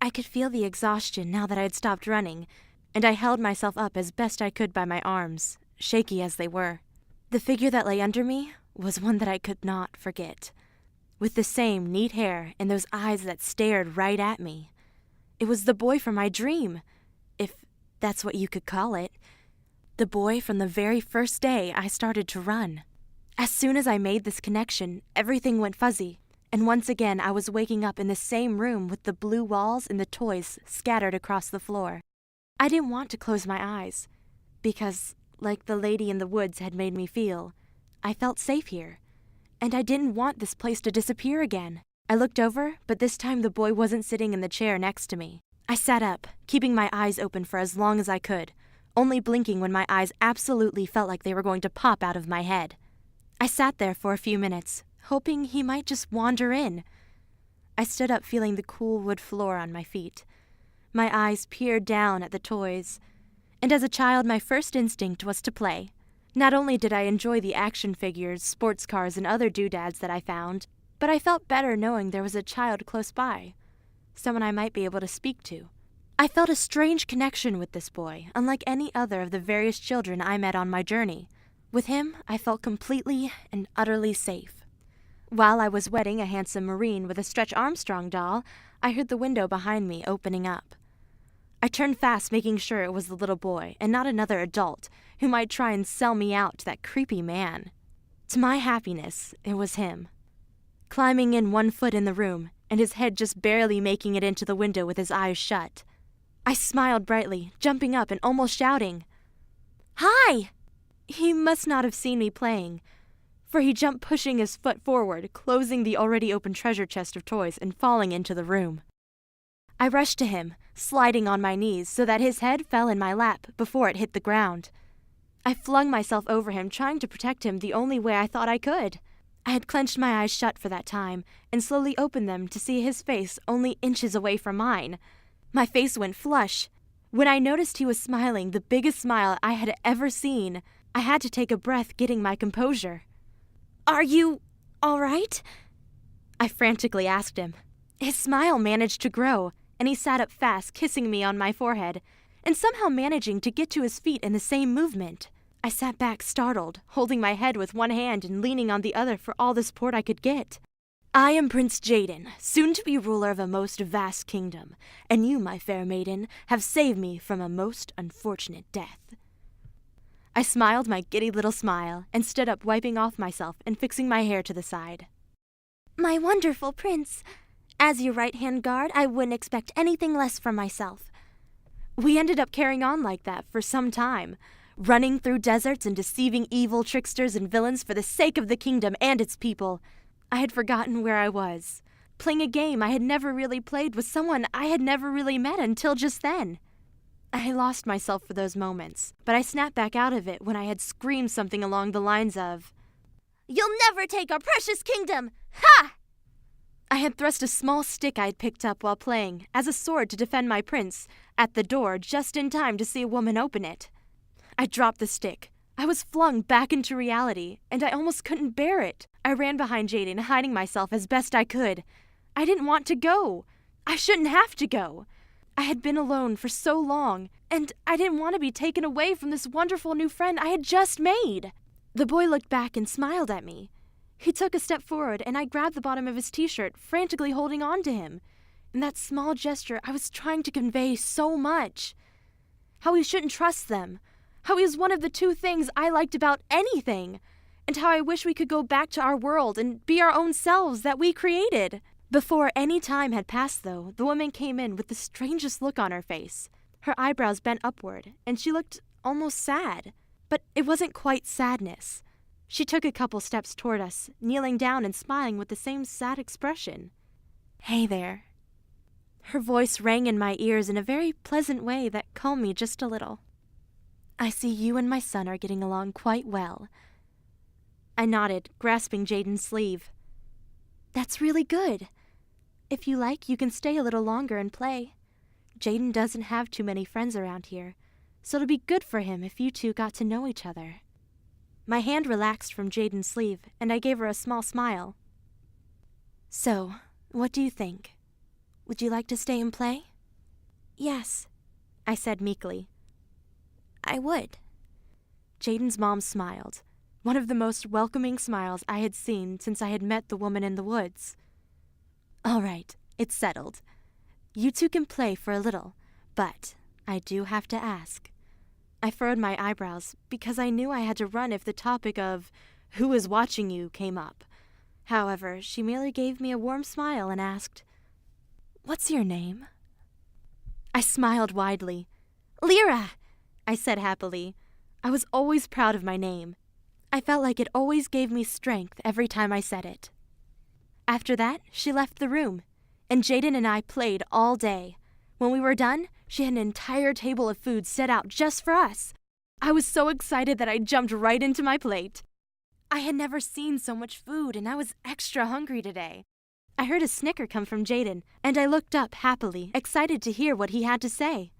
I could feel the exhaustion now that I had stopped running, and I held myself up as best I could by my arms, shaky as they were. The figure that lay under me was one that I could not forget, with the same neat hair and those eyes that stared right at me. It was the boy from my dream, if that's what you could call it. The boy from the very first day I started to run. As soon as I made this connection, everything went fuzzy, and once again I was waking up in the same room with the blue walls and the toys scattered across the floor. I didn't want to close my eyes, because, like the lady in the woods had made me feel, I felt safe here, and I didn't want this place to disappear again. I looked over, but this time the boy wasn't sitting in the chair next to me. I sat up, keeping my eyes open for as long as I could, only blinking when my eyes absolutely felt like they were going to pop out of my head. I sat there for a few minutes, hoping he might just wander in. I stood up feeling the cool wood floor on my feet. My eyes peered down at the toys, and as a child my first instinct was to play. Not only did I enjoy the action figures, sports cars, and other doodads that I found, but I felt better knowing there was a child close by, someone I might be able to speak to. I felt a strange connection with this boy, unlike any other of the various children I met on my journey. With him, I felt completely and utterly safe. While I was wetting a handsome Marine with a Stretch Armstrong doll, I heard the window behind me opening up. I turned fast, making sure it was the little boy, and not another adult, who might try and sell me out to that creepy man. To my happiness, it was him. Climbing in 1 foot in the room, and his head just barely making it into the window with his eyes shut. I smiled brightly, jumping up and almost shouting, "Hi!" He must not have seen me playing, for he jumped pushing his foot forward, closing the already open treasure chest of toys and falling into the room. I rushed to him, sliding on my knees so that his head fell in my lap before it hit the ground. I flung myself over him, trying to protect him the only way I thought I could. I had clenched my eyes shut for that time and slowly opened them to see his face only inches away from mine. My face went flush. When I noticed he was smiling, the biggest smile I had ever seen, I had to take a breath getting my composure. "Are you all right?" I frantically asked him. His smile managed to grow, and he sat up fast, kissing me on my forehead, and somehow managing to get to his feet in the same movement. I sat back startled, holding my head with one hand and leaning on the other for all the support I could get. "I am Prince Jaden, soon to be ruler of a most vast kingdom, and you, my fair maiden, have saved me from a most unfortunate death." I smiled my giddy little smile and stood up, wiping off myself and fixing my hair to the side. "My wonderful prince, as your right-hand guard, I wouldn't expect anything less from myself." We ended up carrying on like that for some time, running through deserts and deceiving evil tricksters and villains for the sake of the kingdom and its people. I had forgotten where I was, playing a game I had never really played with someone I had never really met until just then. I lost myself for those moments, but I snapped back out of it when I had screamed something along the lines of, "You'll never take our precious kingdom! Ha!" I had thrust a small stick I had picked up while playing as a sword to defend my prince at the door just in time to see a woman open it. I dropped the stick. I was flung back into reality, and I almost couldn't bear it. I ran behind Jaden, hiding myself as best I could. I didn't want to go. I shouldn't have to go. I had been alone for so long, and I didn't want to be taken away from this wonderful new friend I had just made. The boy looked back and smiled at me. He took a step forward, and I grabbed the bottom of his t-shirt, frantically holding on to him. In that small gesture, I was trying to convey so much. How we shouldn't trust them. How he was one of the two things I liked about anything. And how I wish we could go back to our world and be our own selves that we created. Before any time had passed, though, the woman came in with the strangest look on her face. Her eyebrows bent upward, and she looked almost sad. But it wasn't quite sadness. She took a couple steps toward us, kneeling down and smiling with the same sad expression. "Hey there." Her voice rang in my ears in a very pleasant way that calmed me just a little. "I see you and my son are getting along quite well." I nodded, grasping Jaden's sleeve. "That's really good. If you like, you can stay a little longer and play. Jaden doesn't have too many friends around here, so it'll be good for him if you two got to know each other." My hand relaxed from Jaden's sleeve, and I gave her a small smile. "So, what do you think? Would you like to stay and play?" Yes, I said meekly. I would. Jaden's mom smiled, one of the most welcoming smiles I had seen since I had met the woman in the woods. All right, it's settled. You two can play for a little, but I do have to ask. I furrowed my eyebrows because I knew I had to run if the topic of who is watching you came up. However, she merely gave me a warm smile and asked, What's your name? I smiled widely. Lyera, I said happily. I was always proud of my name. I felt like it always gave me strength every time I said it. After that, she left the room, and Jaden and I played all day. When we were done, she had an entire table of food set out just for us. I was so excited that I jumped right into my plate. I had never seen so much food, and I was extra hungry today. I heard a snicker come from Jaden, and I looked up happily, excited to hear what he had to say.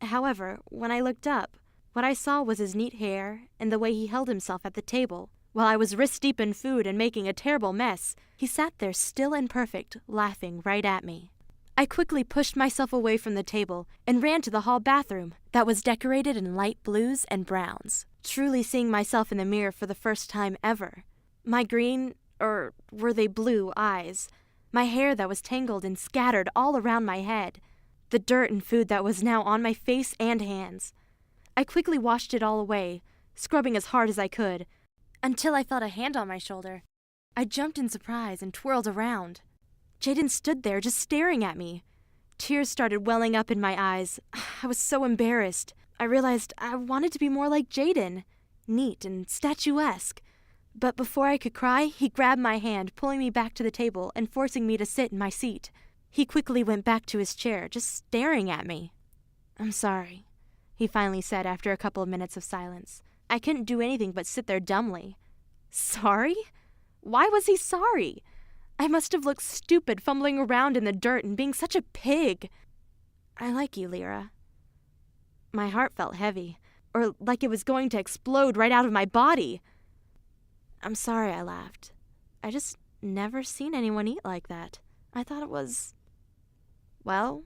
However, when I looked up, what I saw was his neat hair and the way he held himself at the table. While I was wrist-deep in food and making a terrible mess, he sat there still and perfect, laughing right at me. I quickly pushed myself away from the table and ran to the hall bathroom that was decorated in light blues and browns, truly seeing myself in the mirror for the first time ever. My green, or were they blue, eyes, my hair that was tangled and scattered all around my head, the dirt and food that was now on my face and hands. I quickly washed it all away, scrubbing as hard as I could, until I felt a hand on my shoulder. I jumped in surprise and twirled around. Jaden stood there just staring at me. Tears started welling up in my eyes. I was so embarrassed. I realized I wanted to be more like Jaden, neat and statuesque. But before I could cry, he grabbed my hand, pulling me back to the table and forcing me to sit in my seat. He quickly went back to his chair, just staring at me. I'm sorry, he finally said after a couple of minutes of silence. I couldn't do anything but sit there dumbly. Sorry? Why was he sorry? I must have looked stupid fumbling around in the dirt and being such a pig. I like you, Lyera. My heart felt heavy, or like it was going to explode right out of my body. I'm sorry, I laughed. I just never seen anyone eat like that. I thought it was, well,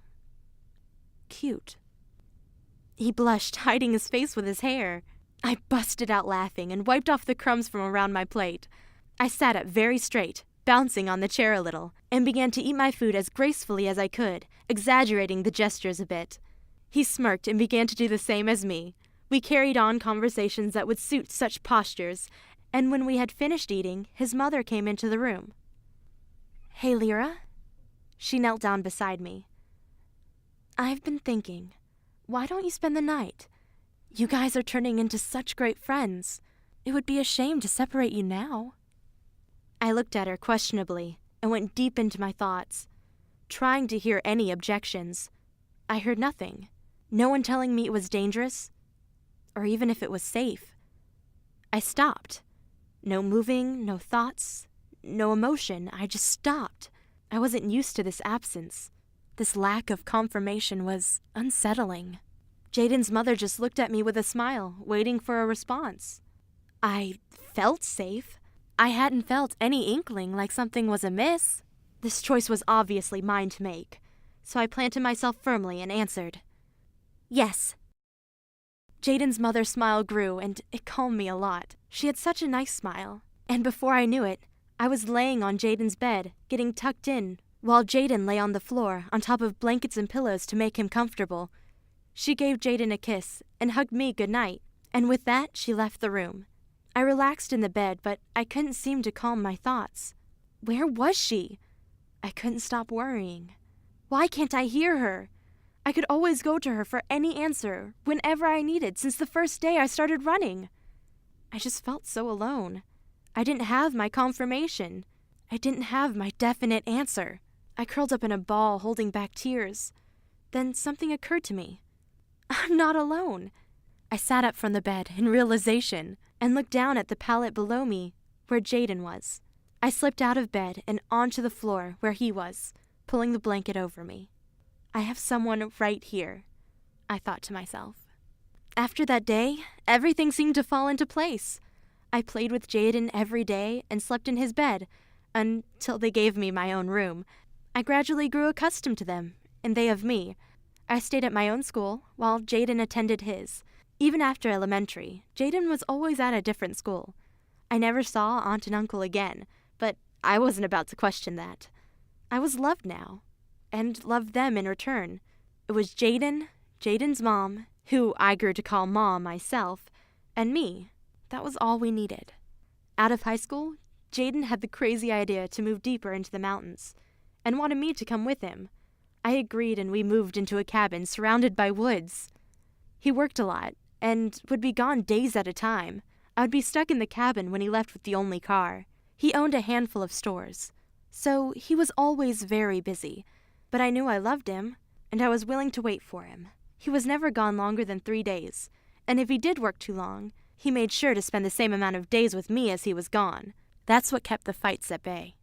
cute. He blushed, hiding his face with his hair. I busted out laughing and wiped off the crumbs from around my plate. I sat up very straight, bouncing on the chair a little, and began to eat my food as gracefully as I could, exaggerating the gestures a bit. He smirked and began to do the same as me. We carried on conversations that would suit such postures, and when we had finished eating, his mother came into the room. Hey, Lyera. She knelt down beside me. I've been thinking, why don't you spend the night? You guys are turning into such great friends. It would be a shame to separate you now. I looked at her questionably and went deep into my thoughts, trying to hear any objections. I heard nothing. No one telling me it was dangerous, or even if it was safe. I stopped. No moving, no thoughts, no emotion. I just stopped. I wasn't used to this absence. This lack of confirmation was unsettling. Jaden's mother just looked at me with a smile, waiting for a response. I felt safe. I hadn't felt any inkling like something was amiss. This choice was obviously mine to make, so I planted myself firmly and answered, Yes. Jaden's mother's smile grew, and it calmed me a lot. She had such a nice smile, and before I knew it, I was laying on Jaden's bed, getting tucked in, while Jaden lay on the floor on top of blankets and pillows to make him comfortable. She gave Jaden a kiss and hugged me goodnight, and with that she left the room. I relaxed in the bed, but I couldn't seem to calm my thoughts. Where was she? I couldn't stop worrying. Why can't I hear her? I could always go to her for any answer, whenever I needed, since the first day I started running. I just felt so alone. I didn't have my confirmation. I didn't have my definite answer. I curled up in a ball, holding back tears. Then something occurred to me. I'm not alone. I sat up from the bed in realization and looked down at the pallet below me where Jaden was. I slipped out of bed and onto the floor where he was, pulling the blanket over me. I have someone right here, I thought to myself. After that day, everything seemed to fall into place. I played with Jaden every day and slept in his bed until they gave me my own room. I gradually grew accustomed to them, and they of me. I stayed at my own school, while Jaden attended his. Even after elementary, Jaden was always at a different school. I never saw Aunt and Uncle again, but I wasn't about to question that. I was loved now, and loved them in return. It was Jaden, Jaden's mom, who I grew to call Mom myself, and me. That was all we needed. Out of high school, Jaden had the crazy idea to move deeper into the mountains, and wanted me to come with him. I agreed, and we moved into a cabin surrounded by woods. He worked a lot, and would be gone days at a time. I would be stuck in the cabin when he left with the only car. He owned a handful of stores, so he was always very busy. But I knew I loved him, and I was willing to wait for him. He was never gone longer than 3 days, and if he did work too long, he made sure to spend the same amount of days with me as he was gone. That's what kept the fights at bay.